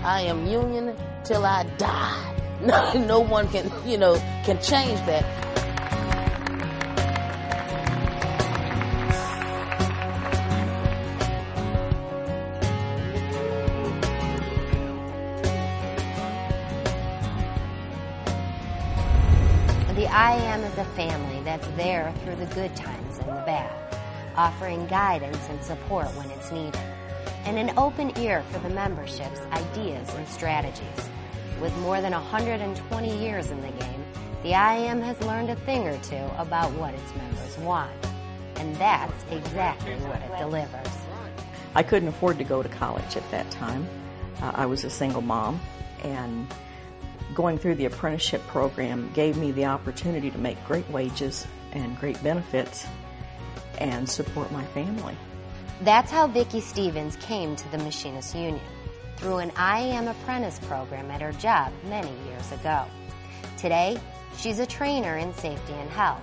I am union till I die. No one can, can change that. The IAM is a family that's there through the good times and the bad, offering guidance and support when it's needed, and an open ear for the membership's ideas and strategies. With more than 120 years in the game, the IAM has learned a thing or two about what its members want, and that's exactly what it delivers. I couldn't afford to go to college at that time. I was a single mom, and going through the apprenticeship program gave me the opportunity to make great wages and great benefits and support my family. That's how Vicki Stevens came to the Machinists Union, through an IAM apprentice program at her job many years ago. Today, she's a trainer in safety and health,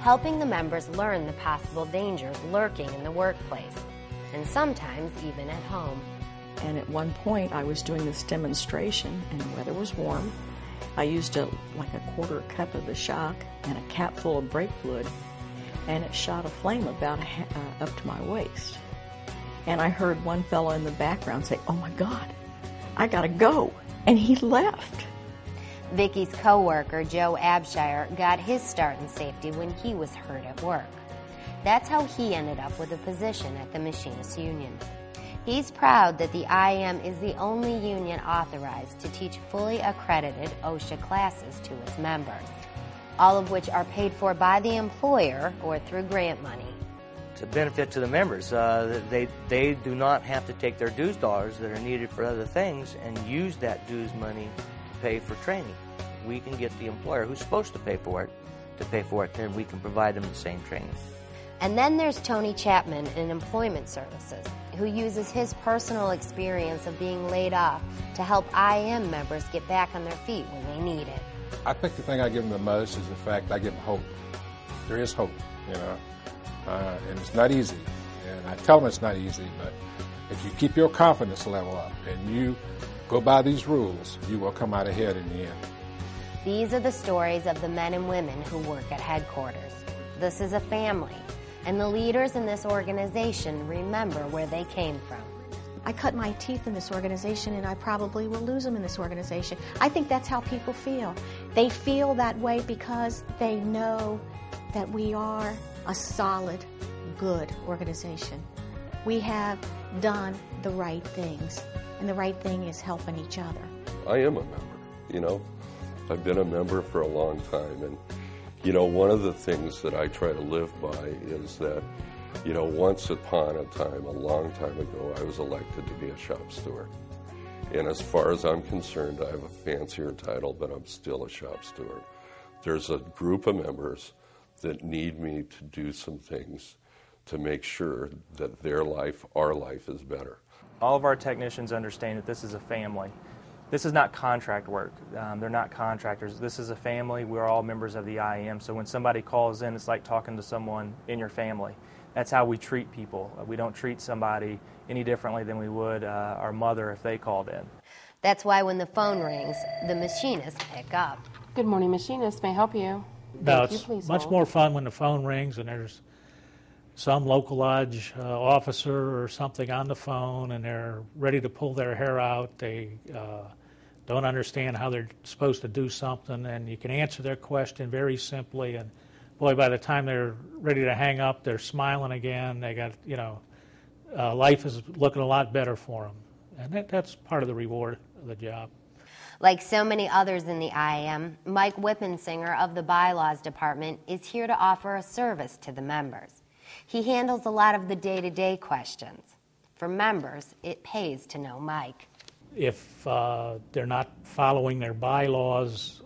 helping the members learn the possible dangers lurking in the workplace, and sometimes even at home. And at one point, I was doing this demonstration, and the weather was warm. I used like a quarter cup of the shock and a cap full of brake fluid, and it shot a flame about up to my waist. And I heard one fellow in the background say, "Oh my God, I gotta go," and he left. Vicki's co-worker, Joe Abshire, got his start in safety when he was hurt at work. That's how he ended up with a position at the Machinists Union. He's proud that the IAM is the only union authorized to teach fully accredited OSHA classes to its members, all of which are paid for by the employer or through grant money. It's a benefit to the members. They do not have to take their dues dollars that are needed for other things and use that dues money to pay for training. We can get the employer who's supposed to pay for it, and we can provide them the same training. And then there's Tony Chapman in Employment Services, who uses his personal experience of being laid off to help IAM members get back on their feet when they need it. I think the thing I give them the most is the fact I give them hope. There is hope, and it's not easy. And I tell them it's not easy, but if you keep your confidence level up and you go by these rules, you will come out ahead in the end. These are the stories of the men and women who work at headquarters. This is a family, and the leaders in this organization remember where they came from. I cut my teeth in this organization, and I probably will lose them in this organization. I think that's how people feel. They feel that way because they know that we are a solid, good organization. We have done the right things, and the right thing is helping each other. I am a member, I've been a member for a long time, and one of the things that I try to live by is that, once upon a time, a long time ago, I was elected to be a shop steward. And as far as I'm concerned, I have a fancier title, but I'm still a shop steward. There's a group of members that need me to do some things to make sure that their life, our life, is better. All of our technicians understand that this is a family. This is not contract work. They're not contractors. This is a family. We're all members of the IAM. So when somebody calls in, it's like talking to someone in your family. That's how we treat people. We don't treat somebody any differently than we would our mother if they called in. That's why when the phone rings, the machinists pick up. Good morning, machinist. May I help you? No, it's much more fun when the phone rings and there's some local lodge officer or something on the phone and they're ready to pull their hair out. They don't understand how they're supposed to do something, and you can answer their question very simply, and boy, by the time they're ready to hang up, they're smiling again. They got, life is looking a lot better for them, and that's part of the reward of the job. Like so many others in the IAM, Mike Whippensinger of the Bylaws Department is here to offer a service to the members. He handles a lot of the day-to-day questions. For members, it pays to know Mike. If they're not following their bylaws,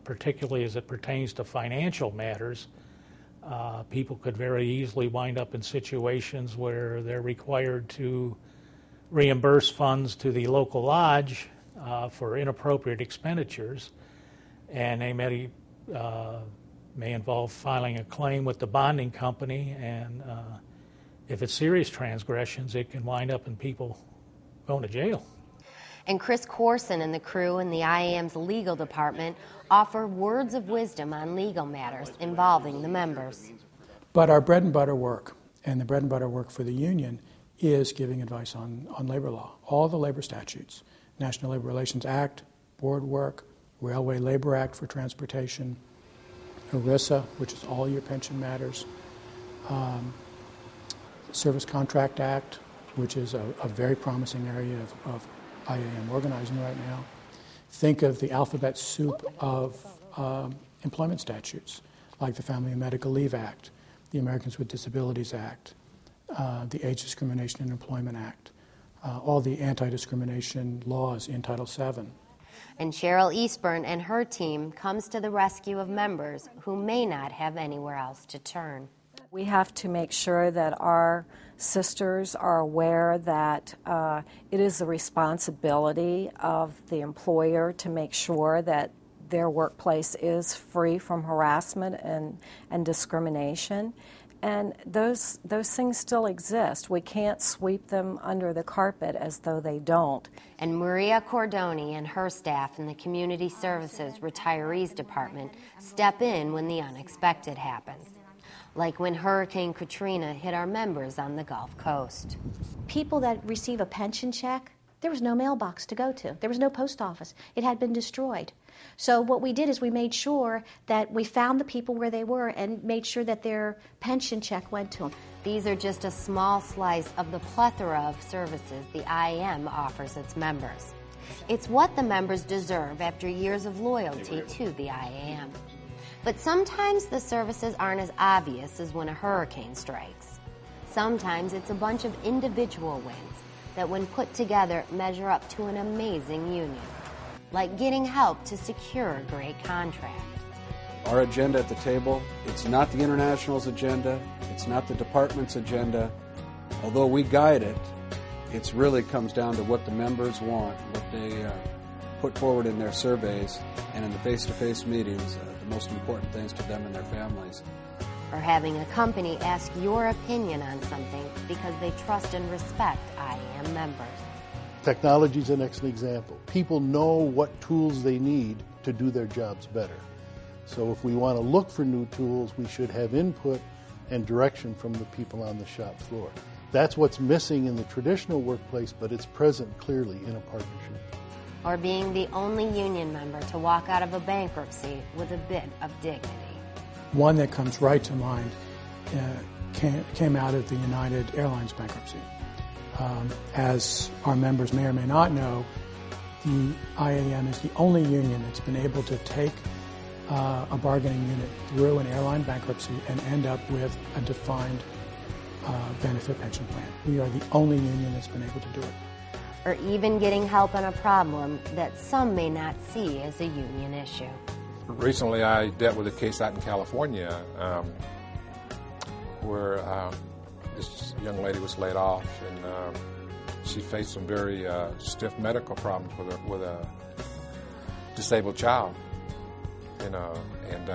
particularly as it pertains to financial matters, people could very easily wind up in situations where they're required to reimburse funds to the local lodge for inappropriate expenditures, and they may involve filing a claim with the bonding company, and if it's serious transgressions, it can wind up in people going to jail. And Chris Corson and the crew in the IAM's legal department offer words of wisdom on legal matters involving the members. But our bread and butter work, and the bread and butter work for the union, is giving advice on labor law. All the labor statutes, National Labor Relations Act, board work, Railway Labor Act for transportation, ERISA, which is all your pension matters, Service Contract Act, which is a very promising area of IAM organizing right now. Think of the alphabet soup of employment statutes, like the Family and Medical Leave Act, the Americans with Disabilities Act, the Age Discrimination in Employment Act, all the anti-discrimination laws in Title VII. And Cheryl Eastburn and her team comes to the rescue of members who may not have anywhere else to turn. We have to make sure that our sisters are aware that it is the responsibility of the employer to make sure that their workplace is free from harassment and discrimination. And those things still exist. We can't sweep them under the carpet as though they don't. And Maria Cordoni and her staff in the Community Services Retirees Department step in when the unexpected happens, like when Hurricane Katrina hit our members on the Gulf Coast. People that receive a pension check, there was no mailbox to go to. There was no post office. It had been destroyed. So what we did is we made sure that we found the people where they were and made sure that their pension check went to them. These are just a small slice of the plethora of services the IAM offers its members. It's what the members deserve after years of loyalty to the IAM. But sometimes the services aren't as obvious as when a hurricane strikes. Sometimes it's a bunch of individual wins that, when put together, measure up to an amazing union, like getting help to secure a great contract. Our agenda at the table, it's not the International's agenda, it's not the department's agenda. Although we guide it, it really comes down to what the members want, what they put forward in their surveys and in the face-to-face meetings, the most important things to them and their families. Or having a company ask your opinion on something because they trust and respect IAM members. Technology is an excellent example. People know what tools they need to do their jobs better. So if we want to look for new tools, we should have input and direction from the people on the shop floor. That's what's missing in the traditional workplace, but it's present clearly in a partnership. Or being the only union member to walk out of a bankruptcy with a bit of dignity. One that comes right to mind came out of the United Airlines bankruptcy. As our members may or may not know, the IAM is the only union that's been able to take a bargaining unit through an airline bankruptcy and end up with a defined benefit pension plan. We are the only union that's been able to do it. Or even getting help on a problem that some may not see as a union issue. Recently I dealt with a case out in California where this young lady was laid off, and she faced some very stiff medical problems with a disabled child. And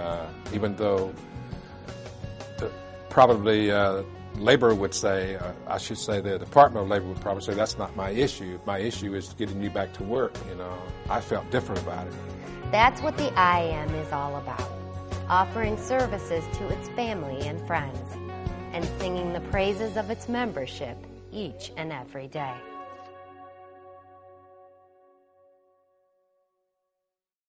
even though probably Labor would say, I should say the Department of Labor would probably say, that's not my issue. My issue is getting you back to work. I felt different about it. That's what the IAM is all about, offering services to its family and friends, and singing the praises of its membership each and every day.